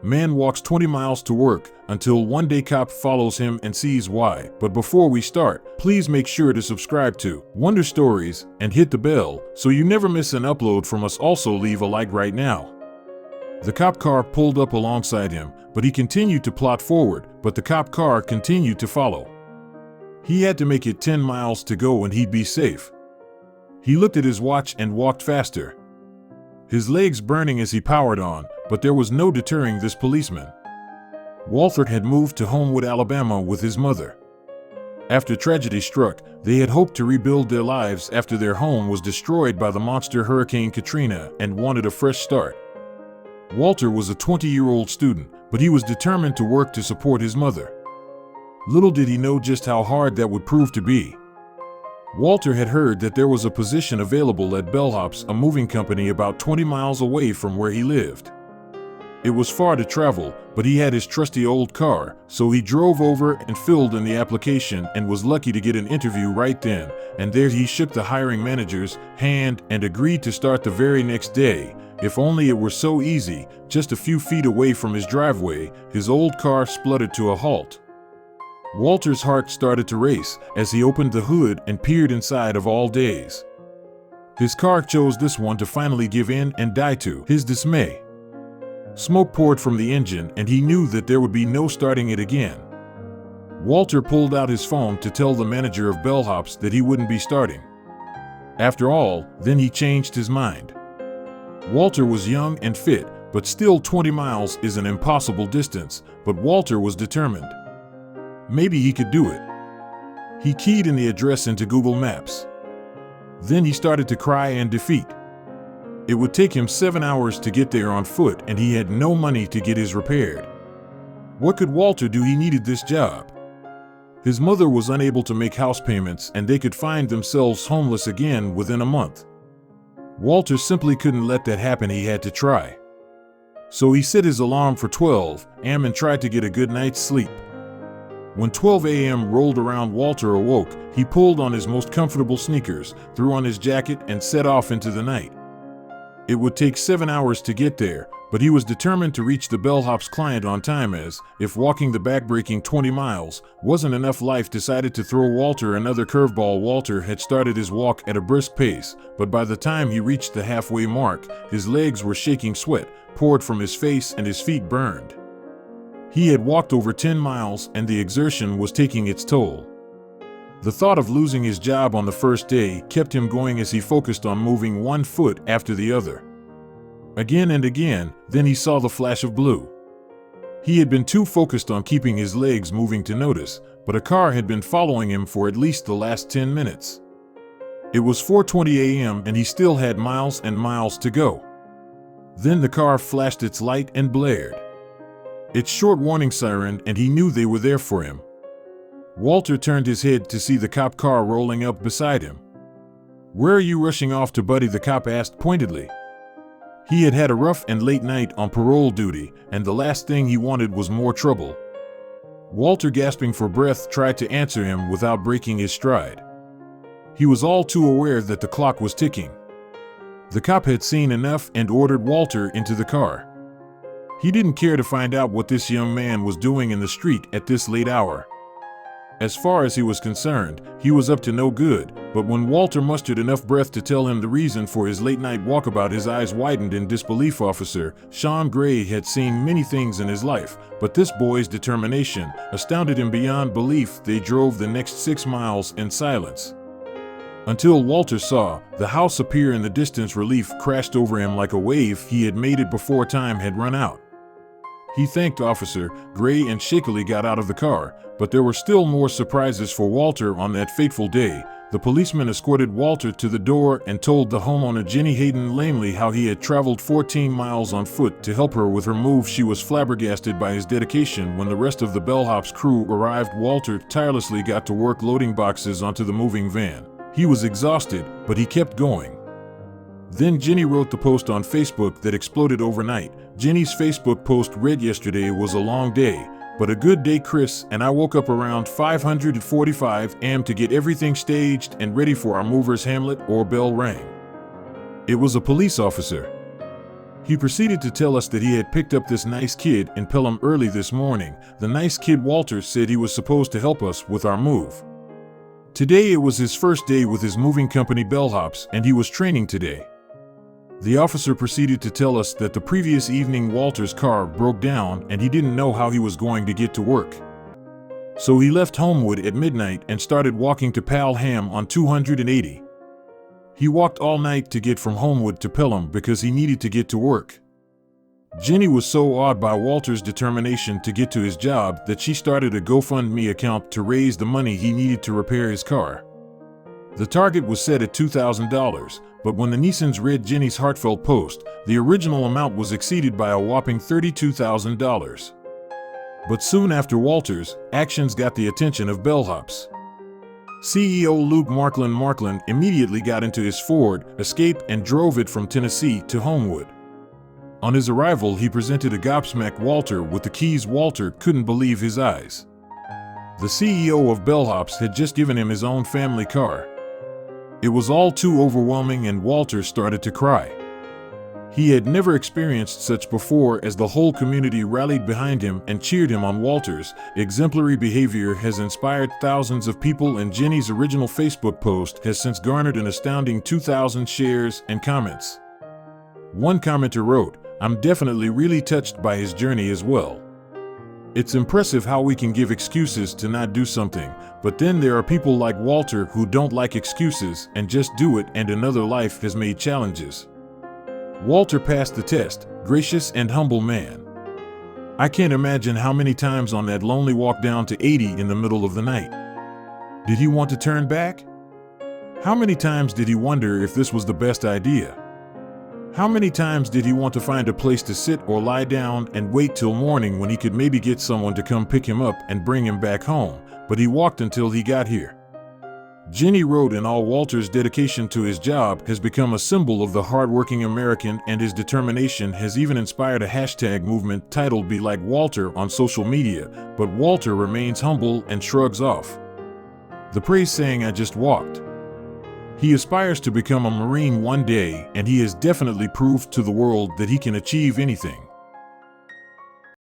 Man walks 20 miles to work until one day cop follows him and sees why. But before we start, please make sure to subscribe to Wonder Stories and hit the bell so you never miss an upload from us. Also leave a like right now. The cop car pulled up alongside him, but he continued to plot forward, but the cop car continued to follow. He had to make it 10 miles to go and he'd be safe. He looked at his watch and walked faster. His legs burning as he powered on, but there was no deterring this policeman. Walter had moved to Homewood, Alabama with his mother. After tragedy struck, they had hoped to rebuild their lives after their home was destroyed by the monster Hurricane Katrina and wanted a fresh start. Walter was a 20-year-old student, but he was determined to work to support his mother. Little did he know just how hard that would prove to be. Walter had heard that there was a position available at Bellhops, a moving company about 20 miles away from where he lived. It was far to travel, but he had his trusty old car, so he drove over and filled in the application and was lucky to get an interview right then, and there he shook the hiring manager's hand and agreed to start the very next day. If only it were so easy. Just a few feet away from his driveway, his old car spluttered to a halt. Walter's heart started to race as he opened the hood and peered inside. Of all days, his car chose this one to finally give in and die. To his dismay, smoke poured from the engine and he knew that there would be no starting it again. Walter pulled out his phone to tell the manager of Bellhops that he wouldn't be starting. After all, then he changed his mind. Walter was young and fit, but still 20 miles is an impossible distance, but Walter was determined. Maybe he could do it. He keyed in the address into Google Maps. Then he started to cry in defeat. It would take him 7 hours to get there on foot and he had no money to get his repaired. What could Walter do? He needed this job. His mother was unable to make house payments and they could find themselves homeless again within a month. Walter simply couldn't let that happen. He had to try. So he set his alarm for 12 a.m. and tried to get a good night's sleep. When 12 a.m. rolled around, Walter awoke. He pulled on his most comfortable sneakers, threw on his jacket, and set off into the night. It would take 7 hours to get there, but he was determined to reach the Bellhops client on time, as if walking the backbreaking 20 miles wasn't enough. Life decided to throw Walter another curveball. Walter had started his walk at a brisk pace, but by the time he reached the halfway mark, his legs were shaking, sweat poured from his face and his feet burned. He had walked over 10 miles and the exertion was taking its toll. The thought of losing his job on the first day kept him going as he focused on moving one foot after the other. Again and again, then he saw the flash of blue. He had been too focused on keeping his legs moving to notice, but a car had been following him for at least the last 10 minutes. It was 4:20 a.m. and he still had miles and miles to go. Then the car flashed its light and blared its short warning siren, and he knew they were there for him. Walter turned his head to see the cop car rolling up beside him. "Where are you rushing off to, buddy?" the cop asked pointedly. He had had a rough and late night on parole duty, and the last thing he wanted was more trouble. Walter, gasping for breath, tried to answer him without breaking his stride. He was all too aware that the clock was ticking. The cop had seen enough and ordered Walter into the car. He didn't care to find out what this young man was doing in the street at this late hour. As far as he was concerned, he was up to no good, but when Walter mustered enough breath to tell him the reason for his late-night walkabout, his eyes widened in disbelief. Officer Sean Gray had seen many things in his life, but this boy's determination astounded him beyond belief. They drove the next 6 miles in silence, until Walter saw the house appear in the distance. Relief crashed over him like a wave. He had made it before time had run out. He thanked Officer Gray and shakily got out of the car, but there were still more surprises for Walter on that fateful day. The policeman escorted Walter to the door and told the homeowner, Jenny Hayden, lamely how he had traveled 14 miles on foot to help her with her move. She was flabbergasted by his dedication. When the rest of the Bellhops crew arrived, Walter tirelessly got to work loading boxes onto the moving van. He was exhausted, but he kept going. Then Jenny wrote the post on Facebook that exploded overnight. Jenny's Facebook post read, "Yesterday was a long day, but a good day, Chris, and I woke up around 5:45 a.m. to get everything staged and ready for our movers. Hamlet or bell rang. It was a police officer. He proceeded to tell us that he had picked up this nice kid in Pelham early this morning. The nice kid Walter said he was supposed to help us with our move. Today it was his first day with his moving company Bellhops, and he was training today. The officer proceeded to tell us that the previous evening Walter's car broke down and he didn't know how he was going to get to work. So he left Homewood at midnight and started walking to Pal Ham on 280. He walked all night to get from Homewood to Pelham because he needed to get to work. Jenny was so awed by Walter's determination to get to his job that she started a GoFundMe account to raise the money he needed to repair his car. The target was set at $2,000, but when the Neesons read Jenny's heartfelt post, the original amount was exceeded by a whopping $32,000. But soon after Walter's actions got the attention of Bellhops. CEO Luke Marklin immediately got into his Ford Escape and drove it from Tennessee to Homewood. On his arrival, he presented a gobsmacked Walter with the keys. Walter couldn't believe his eyes. The CEO of Bellhops had just given him his own family car. It was all too overwhelming and Walter started to cry. He had never experienced such before as the whole community rallied behind him and cheered him on. Walter's exemplary behavior has inspired thousands of people, and Jenny's original Facebook post has since garnered an astounding 2,000 shares and comments. One commenter wrote, "I'm definitely really touched by his journey as well. It's impressive how we can give excuses to not do something, but then there are people like Walter who don't like excuses and just do it, and another life has made challenges." Walter passed the test, gracious and humble man. I can't imagine how many times on that lonely walk down to 80 in the middle of the night. Did he want to turn back? How many times did he wonder if this was the best idea? How many times did he want to find a place to sit or lie down and wait till morning when he could maybe get someone to come pick him up and bring him back home, but he walked until he got here. Jenny wrote, "In all, Walter's dedication to his job has become a symbol of the hardworking American, and his determination has even inspired a hashtag movement titled Be Like Walter on social media, but Walter remains humble and shrugs off the praise, saying, 'I just walked.' He aspires to become a Marine one day, and he has definitely proved to the world that he can achieve anything."